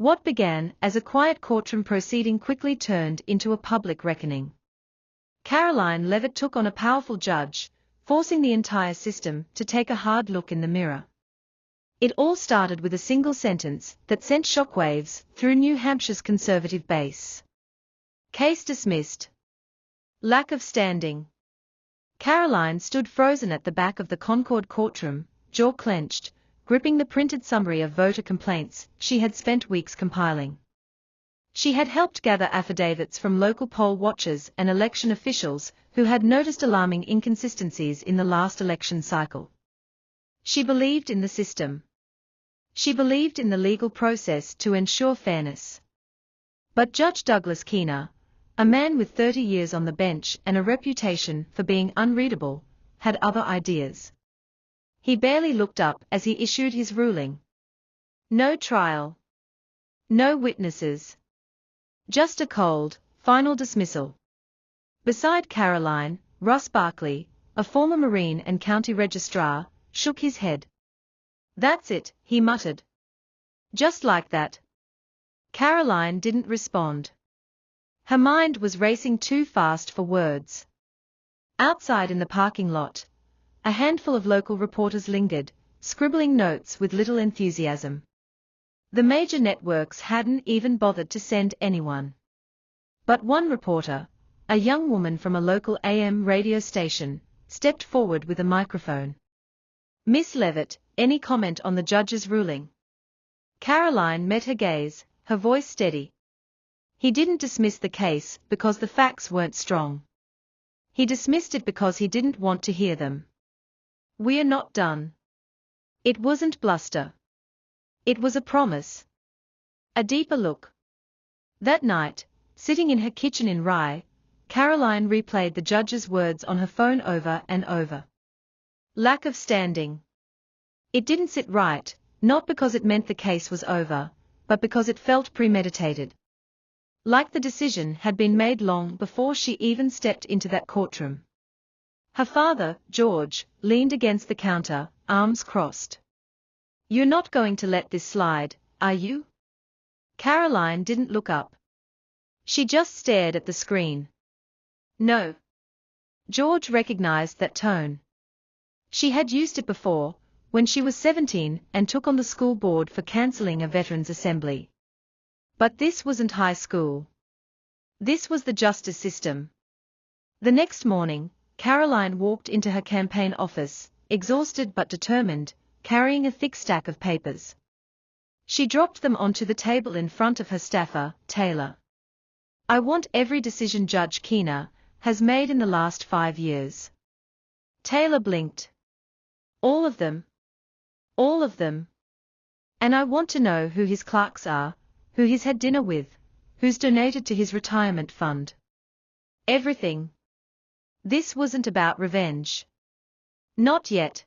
What began as a quiet courtroom proceeding quickly turned into a public reckoning. Karoline Leavitt took on a powerful judge, forcing the entire system to take a hard look in the mirror. It all started with a single sentence that sent shockwaves through New Hampshire's conservative base. Case dismissed. Lack of standing. Karoline stood frozen at the back of the Concord courtroom, jaw clenched, gripping the printed summary of voter complaints she had spent weeks compiling. She had helped gather affidavits from local poll watchers and election officials who had noticed alarming inconsistencies in the last election cycle. She believed in the system. She believed in the legal process to ensure fairness. But Judge Douglas Keener, a man with 30 years on the bench and a reputation for being unreadable, had other ideas. He barely looked up as he issued his ruling. No trial. No witnesses. Just a cold, final dismissal. Beside Karoline, Russ Barkley, a former Marine and County Registrar, shook his head. That's it, he muttered. Just like that. Karoline didn't respond. Her mind was racing too fast for words. Outside in the parking lot, a handful of local reporters lingered, scribbling notes with little enthusiasm. The major networks hadn't even bothered to send anyone. But one reporter, a young woman from a local AM radio station, stepped forward with a microphone. Miss Leavitt, any comment on the judge's ruling? Karoline met her gaze, her voice steady. He didn't dismiss the case because the facts weren't strong. He dismissed it because he didn't want to hear them. We're not done. It wasn't bluster. It was a promise. A deeper look. That night, sitting in her kitchen in Rye, Karoline replayed the judge's words on her phone over and over. Lack of standing. It didn't sit right, not because it meant the case was over, but because it felt premeditated. Like the decision had been made long before she even stepped into that courtroom. Her father, George, leaned against the counter, arms crossed. You're not going to let this slide, are you? Karoline didn't look up. She just stared at the screen. No. George recognized that tone. She had used it before, when she was 17 and took on the school board for cancelling a veterans' assembly. But this wasn't high school. This was the justice system. The next morning, Karoline walked into her campaign office, exhausted but determined, carrying a thick stack of papers. She dropped them onto the table in front of her staffer, Taylor. I want every decision Judge Keener has made in the last 5 years. Taylor blinked. All of them. All of them. And I want to know who his clerks are, who he's had dinner with, who's donated to his retirement fund. Everything. This wasn't about revenge. Not yet.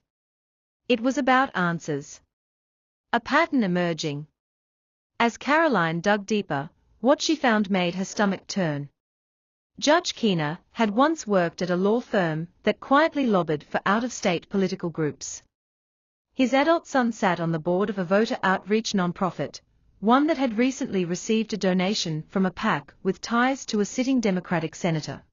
It was about answers. A pattern emerging. As Karoline dug deeper, what she found made her stomach turn. Judge Keener had once worked at a law firm that quietly lobbied for out-of-state political groups. His adult son sat on the board of a voter outreach nonprofit, one that had recently received a donation from a PAC with ties to a sitting Democratic senator.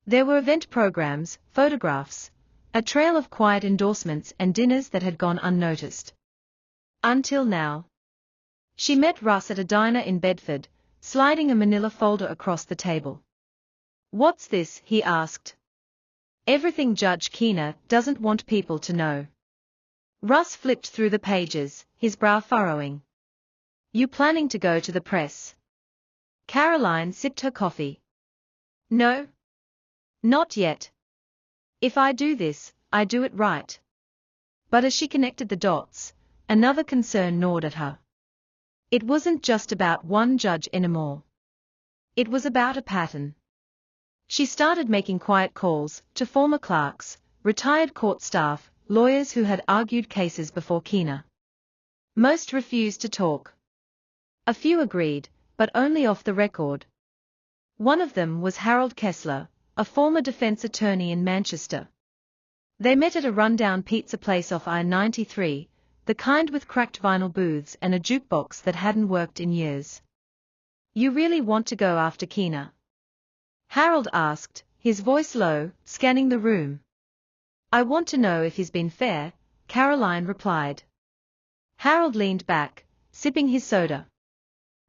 There were event programs, photographs, a trail of quiet endorsements and dinners that had gone unnoticed. Until now. She met Russ at a diner in Bedford, sliding a manila folder across the table. What's this? He asked. Everything Judge Keener doesn't want people to know. Russ flipped through the pages, his brow furrowing. You planning to go to the press? Karoline sipped her coffee. No. Not yet. If I do this, I do it right. But as she connected the dots, another concern gnawed at her. It wasn't just about one judge anymore. It was about a pattern. She started making quiet calls to former clerks, retired court staff, lawyers who had argued cases before Keener. Most refused to talk. A few agreed, but only off the record. One of them was Harold Kessler, a former defense attorney in Manchester. They met at a rundown pizza place off I-93, the kind with cracked vinyl booths and a jukebox that hadn't worked in years. You really want to go after Keener? Harold asked, his voice low, scanning the room. I want to know if he's been fair, Karoline replied. Harold leaned back, sipping his soda.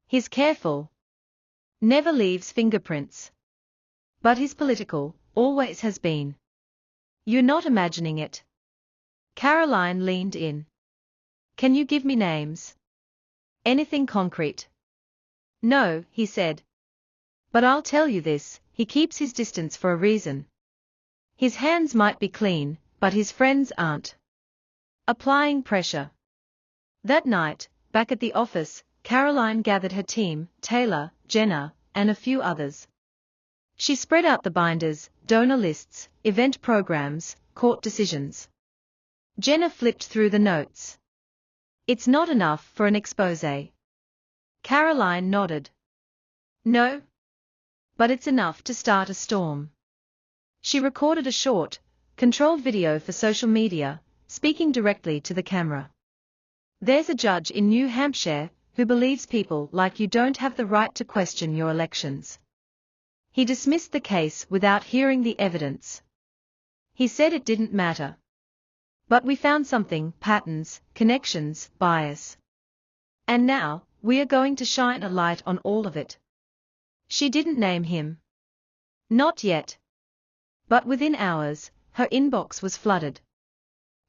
He's careful. Never leaves fingerprints. But he's political, always has been. You're not imagining it. Karoline leaned in. Can you give me names? Anything concrete? No, he said. But I'll tell you this, he keeps his distance for a reason. His hands might be clean, but his friends aren't. Applying pressure. That night, back at the office, Karoline gathered her team, Taylor, Jenna, and a few others. She spread out the binders, donor lists, event programs, court decisions. Jenna flipped through the notes. It's not enough for an exposé. Karoline nodded. No. But it's enough to start a storm. She recorded a short, controlled video for social media, speaking directly to the camera. There's a judge in New Hampshire who believes people like you don't have the right to question your elections. He dismissed the case without hearing the evidence. He said it didn't matter. But we found something: patterns, connections, bias. And now, we are going to shine a light on all of it. She didn't name him. Not yet. But within hours, her inbox was flooded.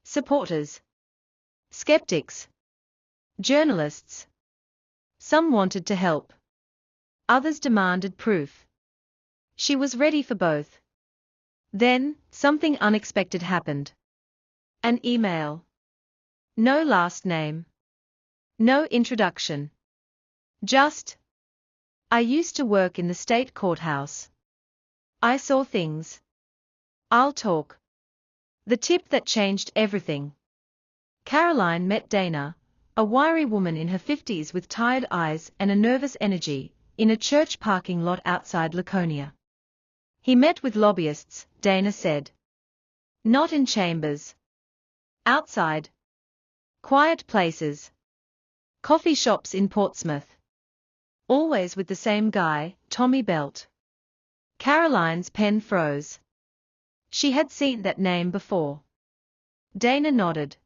Supporters. Skeptics. Journalists. Some wanted to help. Others demanded proof. She was ready for both. Then, something unexpected happened. An email. No last name. No introduction. Just, I used to work in the state courthouse. I saw things. I'll talk. The tip that changed everything. Karoline met Dana, a wiry woman in her 50s with tired eyes and a nervous energy, in a church parking lot outside Laconia. He met with lobbyists, Dana said. Not in chambers. Outside. Quiet places. Coffee shops in Portsmouth. Always with the same guy, Tommy Belt. Karoline's pen froze. She had seen that name before. Dana nodded.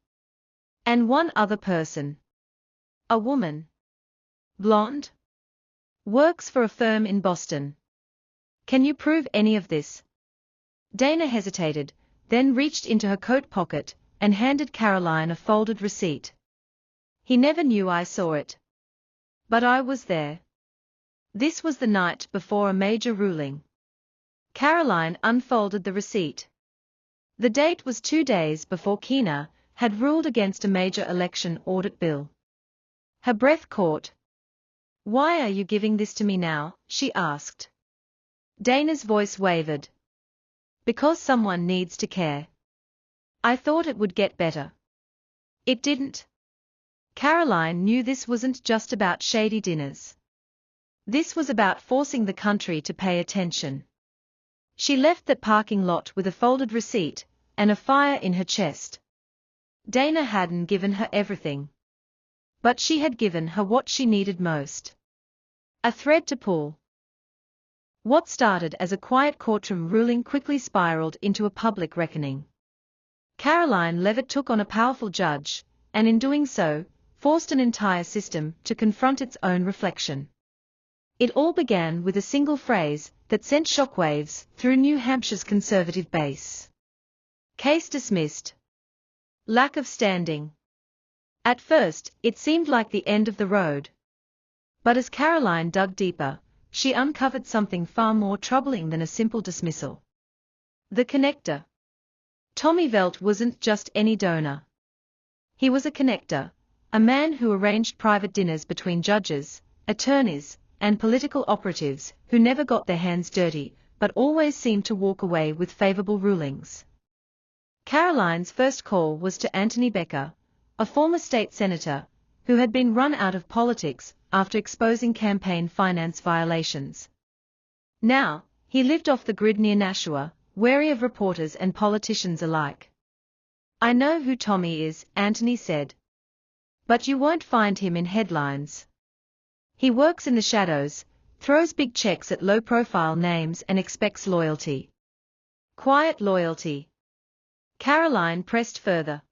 And one other person. A woman. Blonde. Works for a firm in Boston. Can you prove any of this? Dana hesitated, then reached into her coat pocket and handed Karoline a folded receipt. He never knew I saw it. But I was there. This was the night before a major ruling. Karoline unfolded the receipt. The date was 2 days before Keener had ruled against a major election audit bill. Her breath caught. Why are you giving this to me now? She asked. Dana's voice wavered. Because someone needs to care. I thought it would get better. It didn't. Karoline knew this wasn't just about shady dinners. This was about forcing the country to pay attention. She left that parking lot with a folded receipt and a fire in her chest. Dana hadn't given her everything. But she had given her what she needed most. A thread to pull. What started as a quiet courtroom ruling quickly spiraled into a public reckoning. Karoline Leavitt took on a powerful judge, and in doing so, forced an entire system to confront its own reflection. It all began with a single phrase that sent shockwaves through New Hampshire's conservative base. Case dismissed. Lack of standing. At first, it seemed like the end of the road. But as Karoline dug deeper, she uncovered something far more troubling than a simple dismissal. The connector. Tommy Belt wasn't just any donor. He was a connector, a man who arranged private dinners between judges, attorneys, and political operatives who never got their hands dirty, but always seemed to walk away with favorable rulings. Karoline's first call was to Anthony Becker, a former state senator, who had been run out of politics after exposing campaign finance violations. Now, he lived off the grid near Nashua, wary of reporters and politicians alike. I know who Tommy is, Anthony said. But you won't find him in headlines. He works in the shadows, throws big checks at low-profile names and expects loyalty. Quiet loyalty. Karoline pressed further.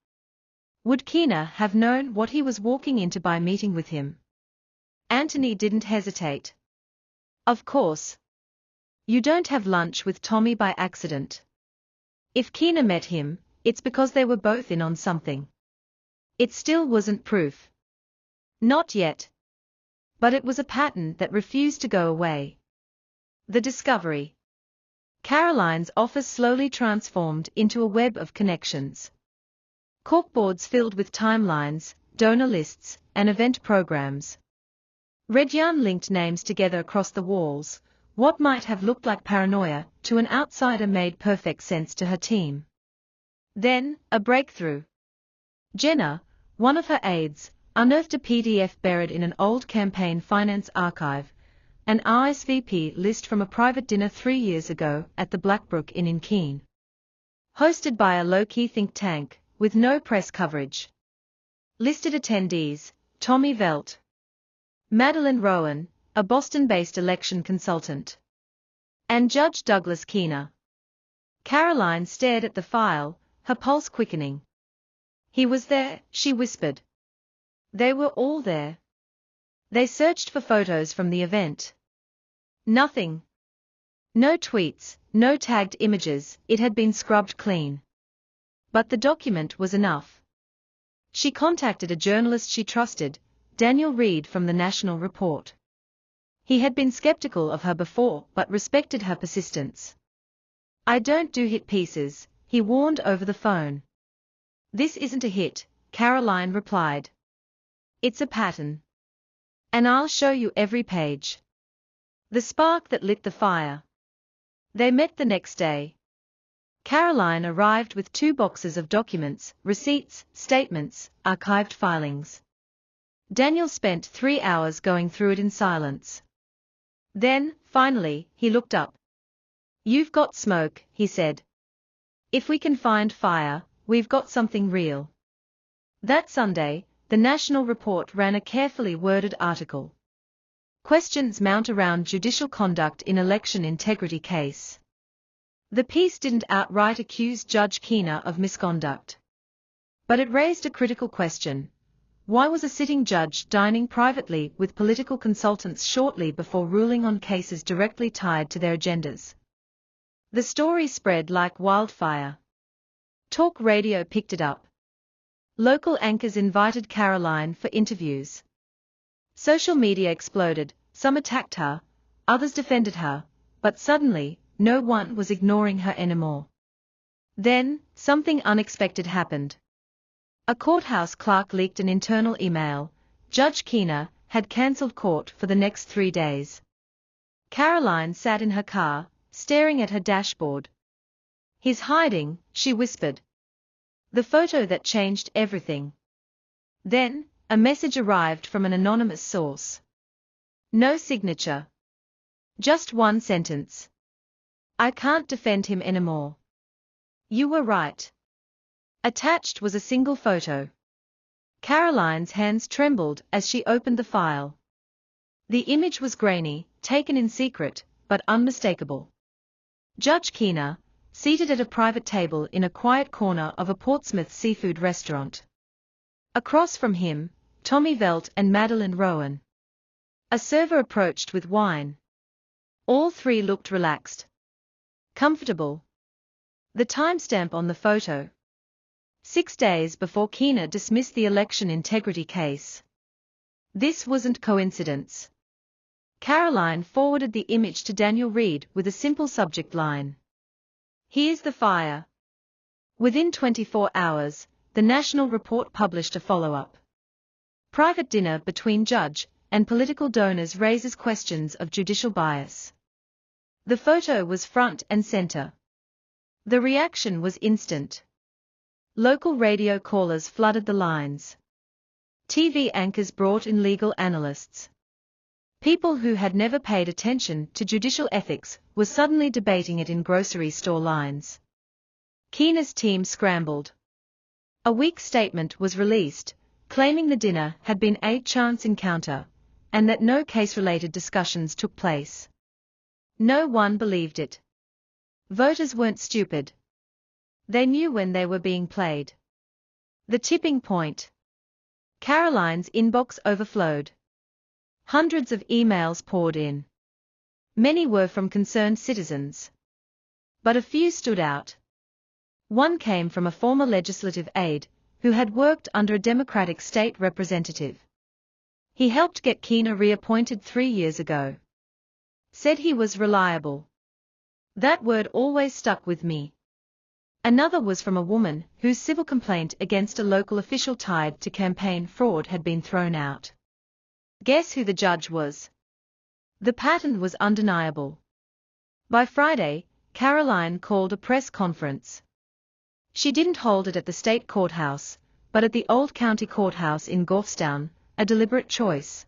Would Keener have known what he was walking into by meeting with him? Anthony didn't hesitate. Of course. You don't have lunch with Tommy by accident. If Keener met him, it's because they were both in on something. It still wasn't proof. Not yet. But it was a pattern that refused to go away. The discovery. Karoline's office slowly transformed into a web of connections. Corkboards filled with timelines, donor lists, and event programs. Red yarn linked names together across the walls. What might have looked like paranoia to an outsider made perfect sense to her team. Then, a breakthrough. Jenna, one of her aides, unearthed a PDF buried in an old campaign finance archive, an RSVP list from a private dinner 3 years ago at the Blackbrook Inn in Keene. Hosted by a low-key think tank, with no press coverage. Listed attendees: Tommy Velt, Madeline Rowan, a Boston-based election consultant, and Judge Douglas Keener. Karoline stared at the file, her pulse quickening. He was there, she whispered. They were all there. They searched for photos from the event. Nothing. No tweets, no tagged images, it had been scrubbed clean. But the document was enough. She contacted a journalist she trusted, Daniel Reed from the National Report. He had been skeptical of her before but respected her persistence. I don't do hit pieces, he warned over the phone. This isn't a hit, Karoline replied. It's a pattern. And I'll show you every page. The spark that lit the fire. They met the next day. Karoline arrived with 2 boxes of documents, receipts, statements, archived filings. Daniel spent 3 hours going through it in silence. Then, finally, he looked up. You've got smoke, he said. If we can find fire, we've got something real. That Sunday, the National Report ran a carefully worded article. Questions mount around judicial conduct in election integrity case. The piece didn't outright accuse Judge Keener of misconduct. But it raised a critical question. Why was a sitting judge dining privately with political consultants shortly before ruling on cases directly tied to their agendas? The story spread like wildfire. Talk radio picked it up. Local anchors invited Karoline for interviews. Social media exploded, some attacked her, others defended her, but suddenly, no one was ignoring her anymore. Then, something unexpected happened. A courthouse clerk leaked an internal email. Judge Keener had cancelled court for the next 3 days. Karoline sat in her car, staring at her dashboard. He's hiding, she whispered. The photo that changed everything. Then, a message arrived from an anonymous source. No signature. Just one sentence. I can't defend him anymore. You were right. Attached was a single photo. Karoline's hands trembled as she opened the file. The image was grainy, taken in secret, but unmistakable. Judge Keener, seated at a private table in a quiet corner of a Portsmouth seafood restaurant. Across from him, Tommy Velt and Madeline Rowan. A server approached with wine. All 3 looked relaxed. Comfortable. The timestamp on the photo. 6 days before Keener dismissed the election integrity case. This wasn't coincidence. Karoline forwarded the image to Daniel Reed with a simple subject line. Here's the fire. Within 24 hours, the National Report published a follow-up. Private dinner between judge and political donors raises questions of judicial bias. The photo was front and center. The reaction was instant. Local radio callers flooded the lines. TV anchors brought in legal analysts. People who had never paid attention to judicial ethics were suddenly debating it in grocery store lines. Keener's team scrambled. A weak statement was released, claiming the dinner had been a chance encounter, and that no case-related discussions took place. No one believed it. Voters weren't stupid. They knew when they were being played. The tipping point. Karoline's inbox overflowed. Hundreds of emails poured in. Many were from concerned citizens. But a few stood out. One came from a former legislative aide, who had worked under a Democratic state representative. He helped get Keener reappointed 3 years ago. Said he was reliable. That word always stuck with me. Another was from a woman whose civil complaint against a local official tied to campaign fraud had been thrown out. Guess who the judge was? The pattern was undeniable. By Friday, Karoline called a press conference. She didn't hold it at the state courthouse, but at the old county courthouse in Gorfstown, a deliberate choice.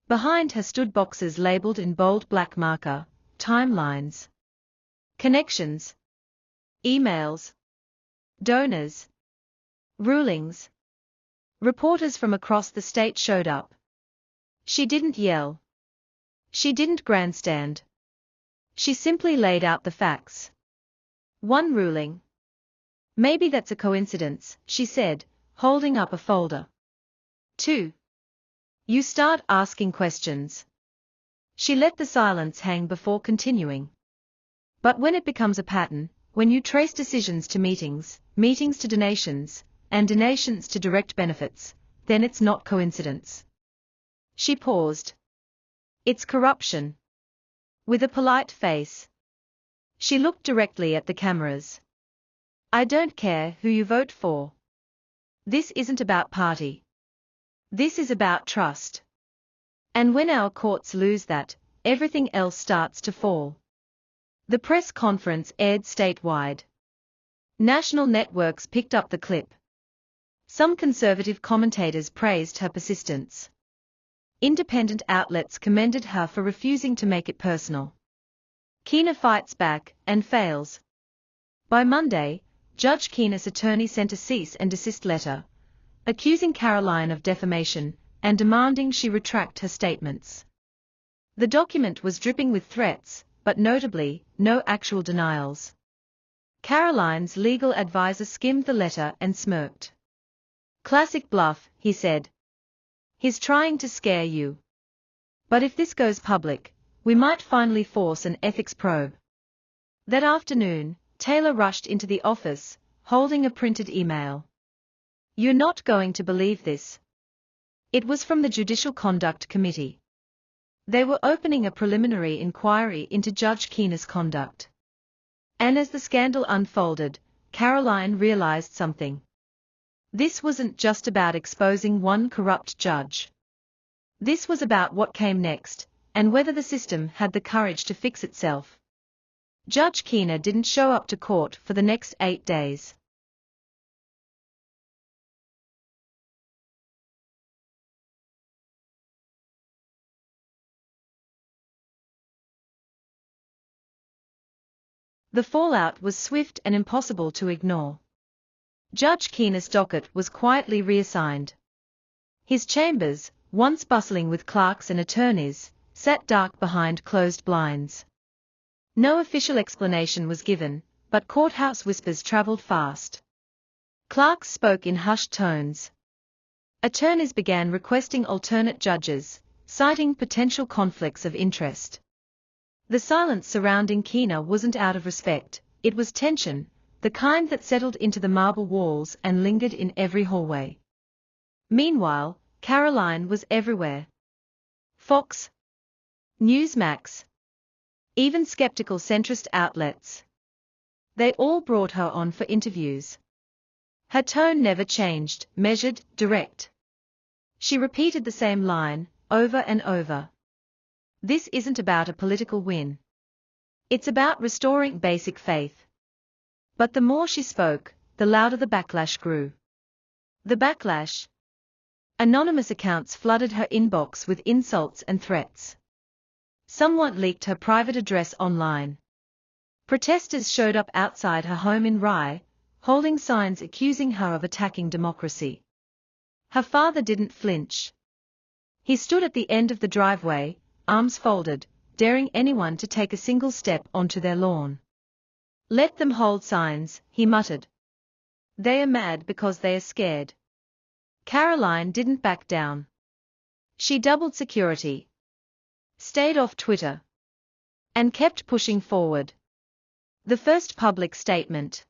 Behind her stood boxes labeled in bold black marker, timelines, connections, emails, donors, rulings. Reporters from across the state showed up. She didn't yell. She didn't grandstand. She simply laid out the facts. One ruling. Maybe that's a coincidence, she said, holding up a folder. 2. You start asking questions. She let the silence hang before continuing. But when it becomes a pattern, when you trace decisions to meetings, meetings to donations, and donations to direct benefits, then it's not coincidence. She paused. It's corruption. With a polite face. She looked directly at the cameras. I don't care who you vote for. This isn't about party. This is about trust. And when our courts lose that, everything else starts to fall. The press conference aired statewide. National networks picked up the clip. Some conservative commentators praised her persistence. Independent outlets commended her for refusing to make it personal. Keener fights back and fails. By Monday, Judge Keener's attorney sent a cease and desist letter, accusing Karoline of defamation and demanding she retract her statements. The document was dripping with threats, but notably, no actual denials. Karoline's legal advisor skimmed the letter and smirked. Classic bluff, he said. He's trying to scare you. But if this goes public, we might finally force an ethics probe. That afternoon, Taylor rushed into the office, holding a printed email. You're not going to believe this. It was from the Judicial Conduct Committee. They were opening a preliminary inquiry into Judge Keener's conduct. And as the scandal unfolded, Karoline realized something. This wasn't just about exposing one corrupt judge. This was about what came next, and whether the system had the courage to fix itself. Judge Keener didn't show up to court for the next 8 days. The fallout was swift and impossible to ignore. Judge Keener's docket was quietly reassigned. His chambers, once bustling with clerks and attorneys, sat dark behind closed blinds. No official explanation was given, but courthouse whispers traveled fast. Clerks spoke in hushed tones. Attorneys began requesting alternate judges, citing potential conflicts of interest. The silence surrounding Keener wasn't out of respect, it was tension, the kind that settled into the marble walls and lingered in every hallway. Meanwhile, Karoline was everywhere. Fox, Newsmax, even skeptical centrist outlets. They all brought her on for interviews. Her tone never changed, measured, direct. She repeated the same line, over and over. This isn't about a political win. It's about restoring basic faith. But the more she spoke, the louder the backlash grew. The backlash. Anonymous accounts flooded her inbox with insults and threats. Someone leaked her private address online. Protesters showed up outside her home in Rye, holding signs accusing her of attacking democracy. Her father didn't flinch. He stood at the end of the driveway, arms folded, daring anyone to take a single step onto their lawn. "Let them hold signs," he muttered. "They are mad because they are scared." Karoline didn't back down. She doubled security, stayed off Twitter, and kept pushing forward. The first public statement.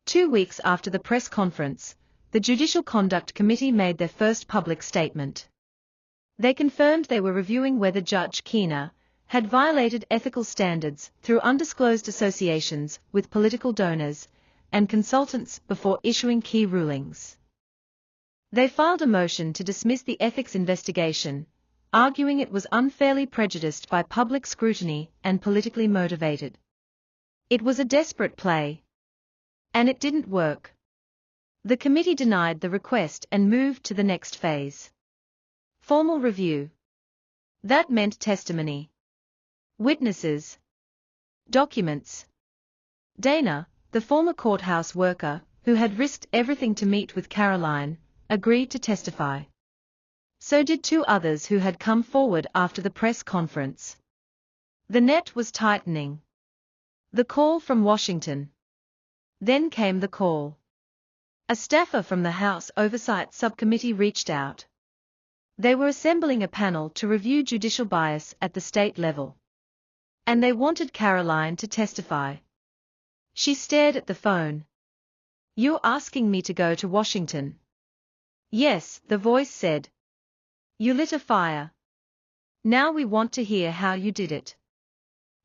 2 weeks after the press conference, the Judicial Conduct Committee made their first public statement. They confirmed they were reviewing whether Judge Keener had violated ethical standards through undisclosed associations with political donors and consultants before issuing key rulings. They filed a motion to dismiss the ethics investigation, arguing it was unfairly prejudiced by public scrutiny and politically motivated. It was a desperate play. And it didn't work. The committee denied the request and moved to the next phase. Formal review. That meant testimony. Witnesses. Documents. Dana, the former courthouse worker, who had risked everything to meet with Karoline, agreed to testify. So did 2 others who had come forward after the press conference. The net was tightening. The call from Washington. Then came the call. A staffer from the House Oversight Subcommittee reached out. They were assembling a panel to review judicial bias at the state level. And they wanted Karoline to testify. She stared at the phone. "You're asking me to go to Washington?" "Yes," the voice said. "You lit a fire. Now we want to hear how you did it."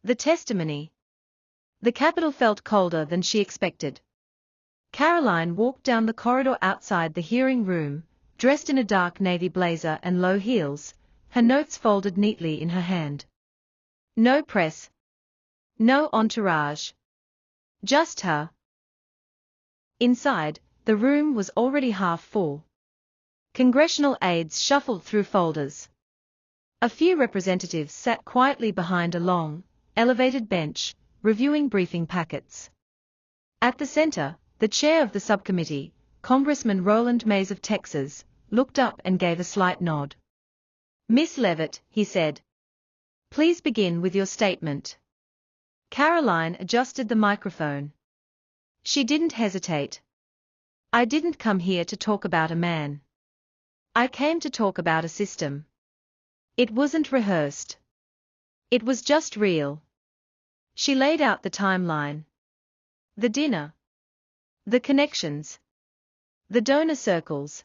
The testimony. The Capitol felt colder than she expected. Karoline walked down the corridor outside the hearing room, dressed in a dark navy blazer and low heels, her notes folded neatly in her hand. No press. No entourage. Just her. Inside, the room was already half full. Congressional aides shuffled through folders. A few representatives sat quietly behind a long, elevated bench, reviewing briefing packets. At the center, the chair of the subcommittee, Congressman Roland Mays of Texas, looked up and gave a slight nod. "Miss Leavitt," he said, "please begin with your statement." Karoline adjusted the microphone. She didn't hesitate. "I didn't come here to talk about a man. I came to talk about a system. It wasn't rehearsed. It was just real." She laid out the timeline. The dinner. The connections. The donor circles.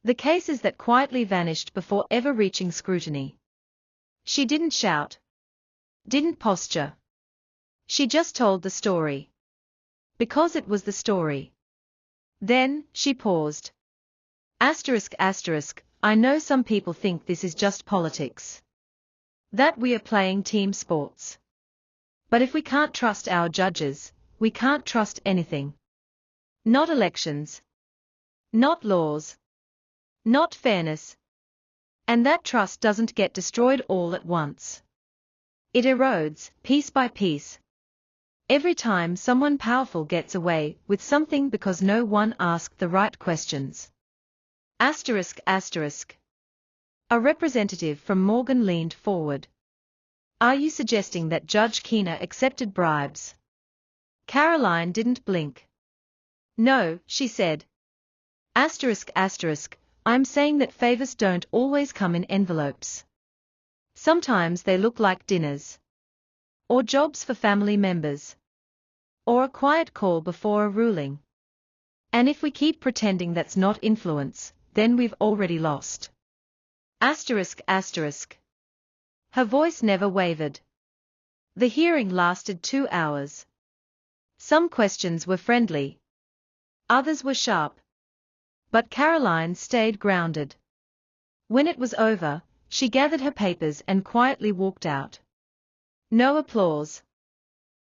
The cases that quietly vanished before ever reaching scrutiny. She didn't shout. Didn't posture. She just told the story. Because it was the story. Then, she paused. Asterisk, I know some people think this is just politics. That we are playing team sports. But if we can't trust our judges, we can't trust anything. Not elections. Not laws. Not fairness. And that trust doesn't get destroyed all at once. It erodes, piece by piece. Every time someone powerful gets away with something because no one asked the right questions. Asterisk. A representative from Morgan leaned forward. "Are you suggesting that Judge Keener accepted bribes?" Karoline didn't blink. "No," she said. Asterisk, I'm saying that favors don't always come in envelopes. Sometimes they look like dinners. Or jobs for family members. Or a quiet call before a ruling. And if we keep pretending that's not influence, then we've already lost." Asterisk. Her voice never wavered. The hearing lasted 2 hours. Some questions were friendly. Others were sharp. But Karoline stayed grounded. When it was over, she gathered her papers and quietly walked out. No applause.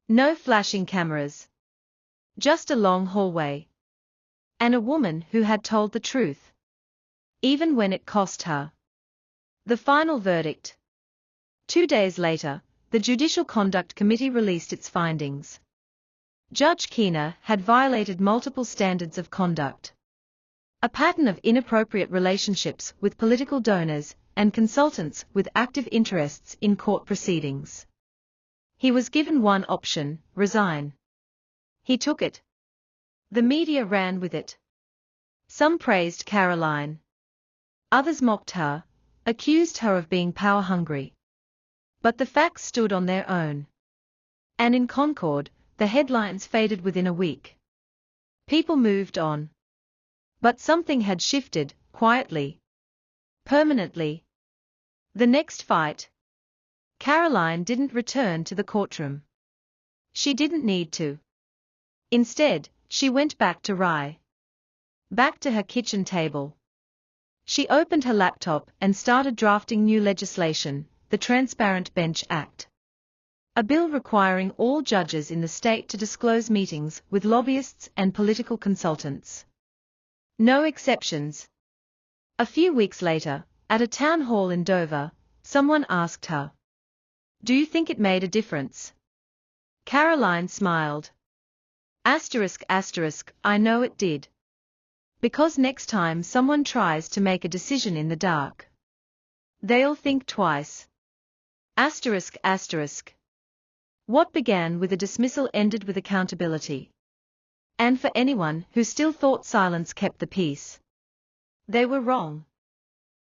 No flashing cameras. Just a long hallway. And a woman who had told the truth. Even when it cost her. The final verdict. 2 days later, the Judicial Conduct Committee released its findings. Judge Keener had violated multiple standards of conduct. A pattern of inappropriate relationships with political donors and consultants with active interests in court proceedings. He was given one option: resign. He took it. The media ran with it. Some praised Karoline. Others mocked her, accused her of being power-hungry. But the facts stood on their own. And in Concord, the headlines faded within a week. People moved on. But something had shifted, quietly. Permanently. The next fight. Karoline didn't return to the courtroom. She didn't need to. Instead, she went back to Rye. Back to her kitchen table. She opened her laptop and started drafting new legislation, the Transparent Bench Act. A bill requiring all judges in the state to disclose meetings with lobbyists and political consultants. No exceptions. A few weeks later, at a town hall in Dover, someone asked her, "Do you think it made a difference?" Karoline smiled. I know it did. Because next time someone tries to make a decision in the dark, they'll think twice. What began with a dismissal ended with accountability. And for anyone who still thought silence kept the peace, they were wrong.